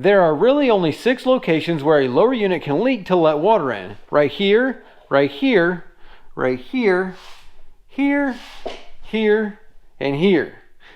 There are really only 6 locations where a lower unit can leak to let water in. Right here, right here, right here, here, here, and here.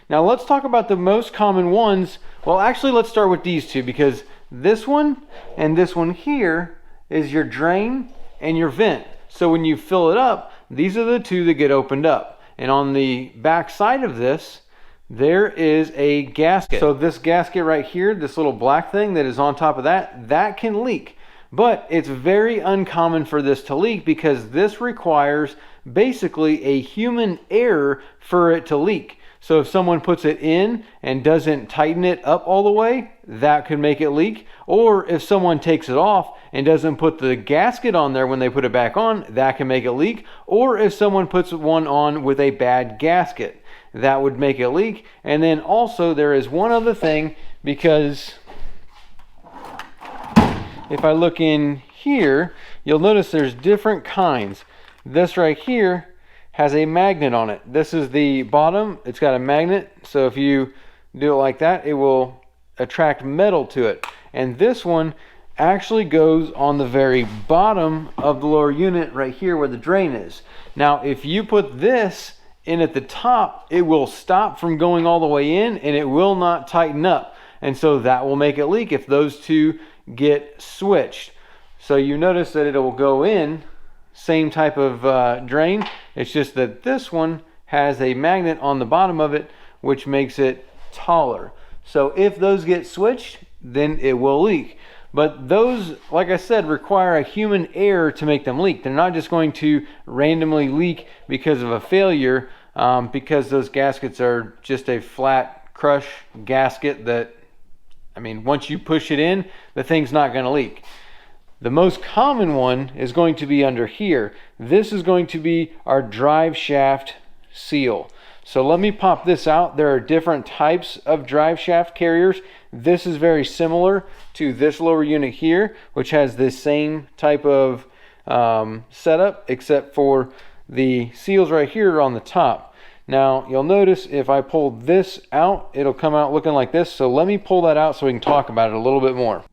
Now let's talk about the most common ones. Well, actually, let's start with these two, because this one and this one here is your drain and your vent. So when you fill it up, these are the two that get opened up. And on the back side of this, there is a gasket. So this gasket right here, this little black thing that is on top of that, that can leak. But it's very uncommon for this to leak because this requires basically a human error for it to leak. So if someone puts it in and doesn't tighten it up all the way, that could make it leak. Or if someone takes it off and doesn't put the gasket on there when they put it back on, that can make it leak. Or if someone puts one on with a bad gasket, that would make it leak. And then also there is one other thing, because if I look in here, you'll notice there's different kinds. This right here has a magnet on it. This is the bottom. It's got a magnet. So if you do it like that, it will attract metal to it. And this one actually goes on the very bottom of the lower unit right here where the drain is. Now, if you put this in at the top, it will stop from going all the way in and it will not tighten up. And so that will make it leak if those two get switched. So you notice that it will go in, same type of drain. It's just that this one has a magnet on the bottom of it, which makes it taller. So if those get switched, then it will leak. But those, like I said, require a human error to make them leak. They're not just going to randomly leak because of a failure, because those gaskets are just a flat crush gasket that, I mean, once you push it in, the thing's not going to leak. The most common one is going to be under here. This is going to be our drive shaft seal. So let me pop this out. There are different types of drive shaft carriers. This is very similar to this lower unit here, which has this same type of setup, except for the seals right here on the top. Now you'll notice if I pull this out, it'll come out looking like this. So let me pull that out so we can talk about it a little bit more.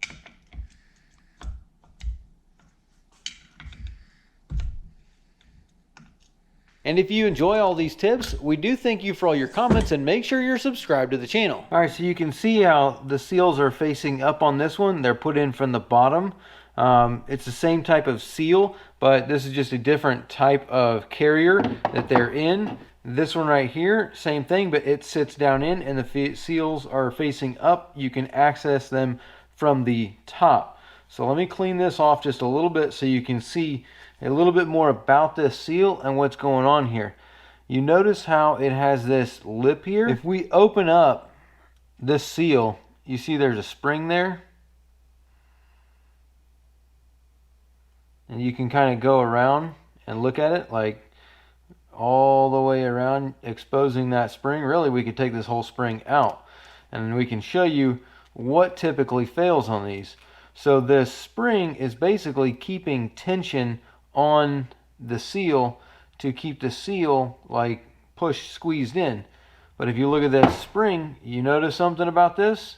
And if you enjoy all these tips, we do thank you for all your comments, and make sure you're subscribed to the channel. All right, so you can see how the seals are facing up on this one. They're put in from the bottom. It's the same type of seal, but this is just a different type of carrier that they're in. This one right here, same thing, but it sits down in, and the seals are facing up. You can access them from the top. So let me clean this off just a little bit so you can see a little bit more about this seal and what's going on here. You notice how it has this lip here. If we open up this seal, you see there's a spring there. And you can kind of go around and look at it, like all the way around, exposing that spring. Really, we could take this whole spring out, and we can show you what typically fails on these. So this spring is basically keeping tension on the seal to keep the seal like squeezed in. But if you look at that spring, you notice something about this?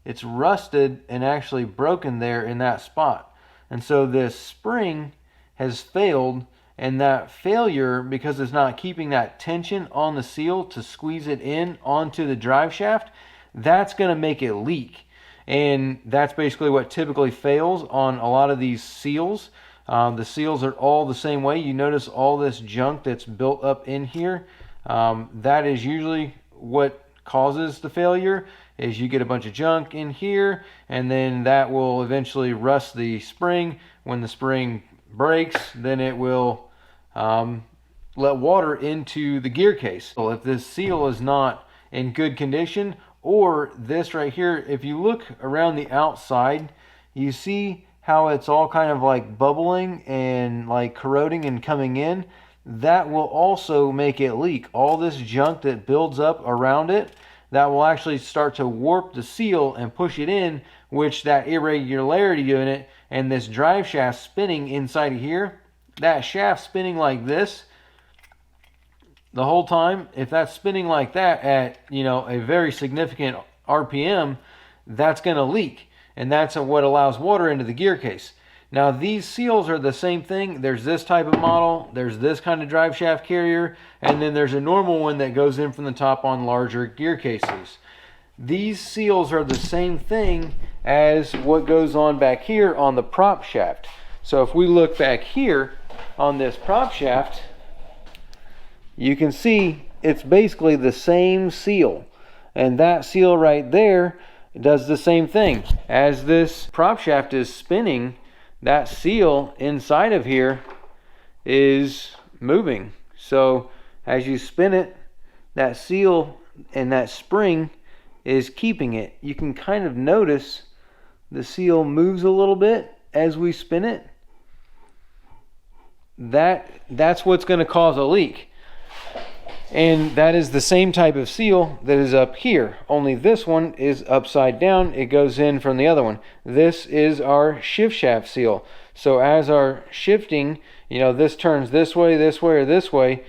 It's rusted and actually broken there in that spot. And so this spring has failed, and that failure, because it's not keeping that tension on the seal to squeeze it in onto the drive shaft, that's going to make it leak. And that's basically what typically fails on a lot of these seals. The seals are all the same way. You notice all this junk that's built up in here. That is usually what causes the failure, is you get a bunch of junk in here, and then that will eventually rust the spring. When the spring breaks, then it will let water into the gear case. So if this seal is not in good condition, or this right here, if you look around the outside, you see how it's all kind of like bubbling and like corroding and coming in. That will also make it leak. All this junk that builds up around it, that will actually start to warp the seal and push it in, which that irregularity in it and this drive shaft spinning inside of here, that shaft spinning like this the whole time, if that's spinning like that at, you know, a very significant RPM, that's going to leak. and that's what allows water into the gear case. Now these seals are the same thing. There's this type of model, there's this kind of drive shaft carrier, and then there's a normal one that goes in from the top on larger gear cases. These seals are the same thing as what goes on back here on the prop shaft. So if we look back here on this prop shaft, you can see it's basically the same seal. And that seal right there does the same thing. As this prop shaft is spinning, that seal inside of here is moving. So as you spin it, that seal and that spring is keeping it. You can kind of notice the seal moves a little bit as we spin it. That's what's going to cause a leak. And that is the same type of seal that is up here, only this one is upside down. It goes in from the other one. This is our shift shaft seal. So as our shifting, this turns this way, or this way,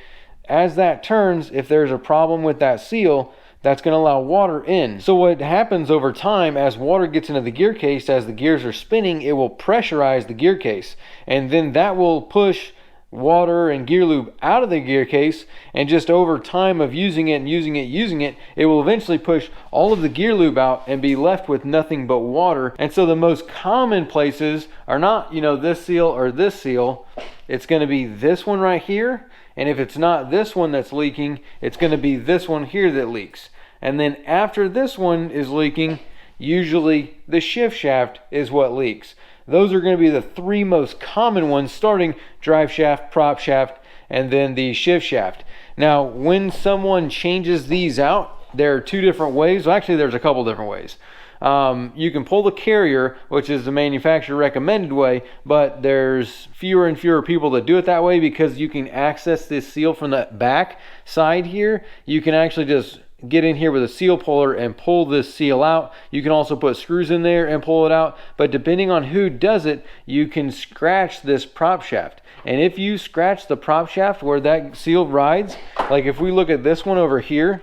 as that turns, if there's a problem with that seal, that's going to allow water in. So what happens over time, as water gets into the gear case, as the gears are spinning, it will pressurize the gear case, and then that will push water and gear lube out of the gear case, and just over time of using it, it will eventually push all of the gear lube out and be left with nothing but water. And so the most common places are not, this seal or this seal. It's going to be this one right here, and if it's not this one that's leaking, it's going to be this one here that leaks. And then after this one is leaking, usually the shift shaft is what leaks. Those are going to be the three most common ones, starting drive shaft, prop shaft, and then the shift shaft. Now, when someone changes these out, there are two different ways. Well, actually, there's a couple different ways. You can pull the carrier, which is the manufacturer recommended way, but there's fewer and fewer people that do it that way, because you can access this seal from the back side here. You can actually just get in here with a seal puller and pull this seal out. You can also put screws in there and pull it out, but depending on who does it, you can scratch this prop shaft. And if you scratch the prop shaft where that seal rides, like if we look at this one over here,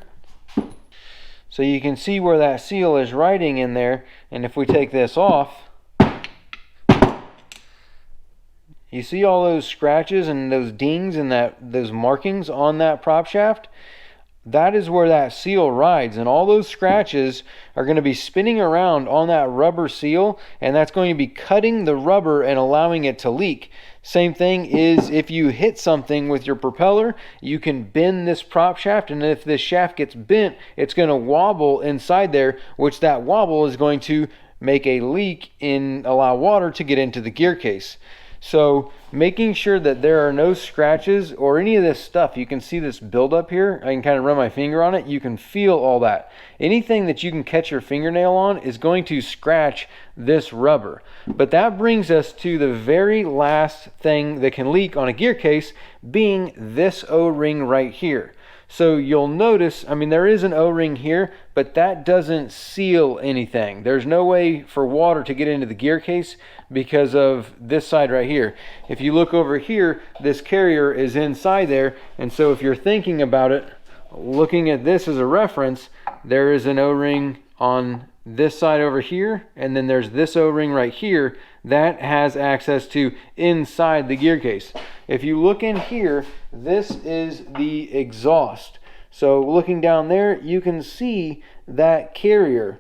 so you can see where that seal is riding in there, and if we take this off, you see all those scratches and those dings and those markings on that prop shaft? That is where that seal rides, and all those scratches are going to be spinning around on that rubber seal, and that's going to be cutting the rubber and allowing it to leak. Same thing is if you hit something with your propeller, you can bend this prop shaft, and if this shaft gets bent, it's going to wobble inside there, which that wobble is going to make a leak and allow water to get into the gear case. So making sure that there are no scratches or any of this stuff. You can see this buildup here. I can kind of run my finger on it. You can feel all that. Anything that you can catch your fingernail on is going to scratch this rubber. But that brings us to the very last thing that can leak on a gear case, being this O-ring right here. So you'll notice, there is an O-ring here, but that doesn't seal anything. There's no way for water to get into the gear case because of this side right here. If you look over here, this carrier is inside there, and so if you're thinking about it, looking at this as a reference, there is an O-ring on this side over here, and then there's this O-ring right here that has access to inside the gear case. If you look in here, this is the exhaust. So looking down there, you can see that carrier,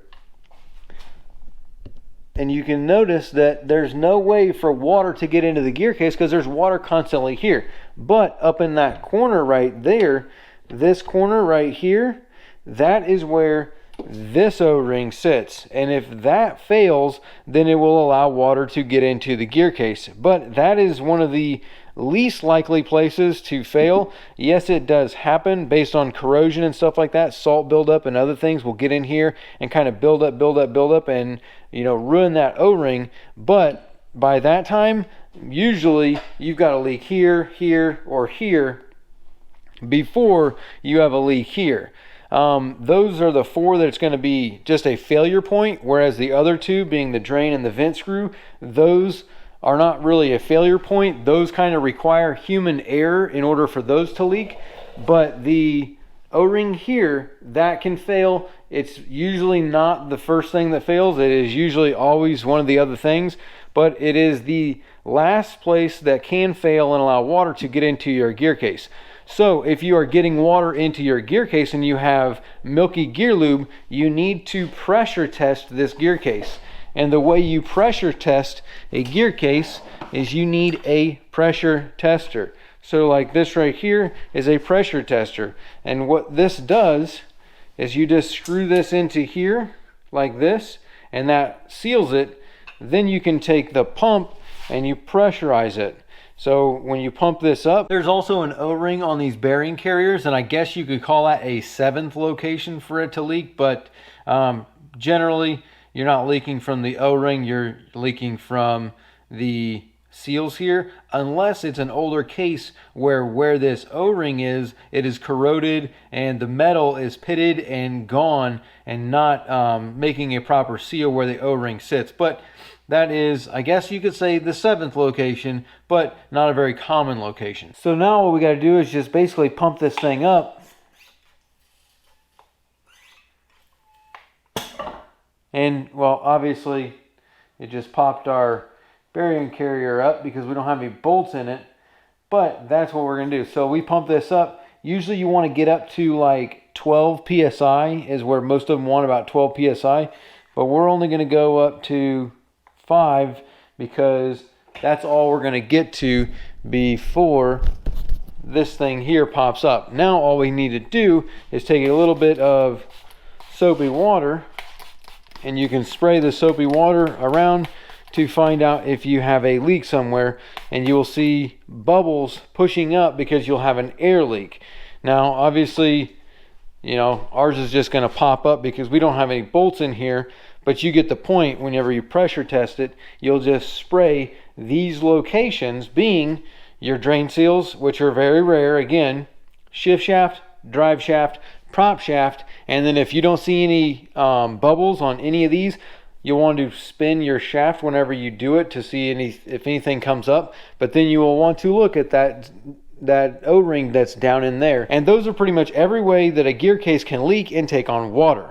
and you can notice that there's no way for water to get into the gear case because there's water constantly here. But up in that corner right there, this corner right here, that is where this O-ring sits, and if that fails, then it will allow water to get into the gear case. But that is one of the least likely places to fail. Yes, it does happen based on corrosion and stuff like that. Salt buildup and other things will get in here and kind of build up and ruin that O-ring. But by that time, usually you've got a leak here, here, or here before you have a leak here. Those are the four that it's going to be just a failure point, whereas the other two, being the drain and the vent screw, those are not really a failure point. Those kind of require human error in order for those to leak. But the O-ring here, that can fail. It's usually not the first thing that fails. It is usually always one of the other things, but it is the last place that can fail and allow water to get into your gear case. So if you are getting water into your gear case and you have milky gear lube, you need to pressure test this gear case. And the way you pressure test a gear case is you need a pressure tester. So like this right here is a pressure tester. And what this does is you just screw this into here like this, and that seals it. Then you can take the pump and you pressurize it. So when you pump this up, there's also an O-ring on these bearing carriers, and I guess you could call that a 7th location for it to leak, but generally you're not leaking from the O-ring, you're leaking from the seals here, unless it's an older case where this O-ring is, it is corroded and the metal is pitted and gone and not making a proper seal where the O-ring sits. But that is, I guess you could say, the 7th location, but not a very common location. So now what we got to do is just basically pump this thing up. And, well, obviously, it just popped our bearing carrier up because we don't have any bolts in it. But that's what we're going to do. So we pump this up. Usually you want to get up to like 12 PSI is where most of them want, about 12 PSI. But we're only going to go up to 5 because that's all we're going to get to before this thing here pops up. Now all we need to do is take a little bit of soapy water, and you can spray the soapy water around to find out if you have a leak somewhere, and you will see bubbles pushing up because you'll have an air leak. Now obviously, you know, ours is just going to pop up because we don't have any bolts in here. But you get the point. Whenever you pressure test it, you'll just spray these locations, being your drain seals, which are very rare. Again, shift shaft, drive shaft, prop shaft. And then if you don't see any bubbles on any of these, you'll want to spin your shaft whenever you do it to see if anything comes up. But then you will want to look at that O-ring that's down in there. And those are pretty much every way that a gear case can leak and take on water.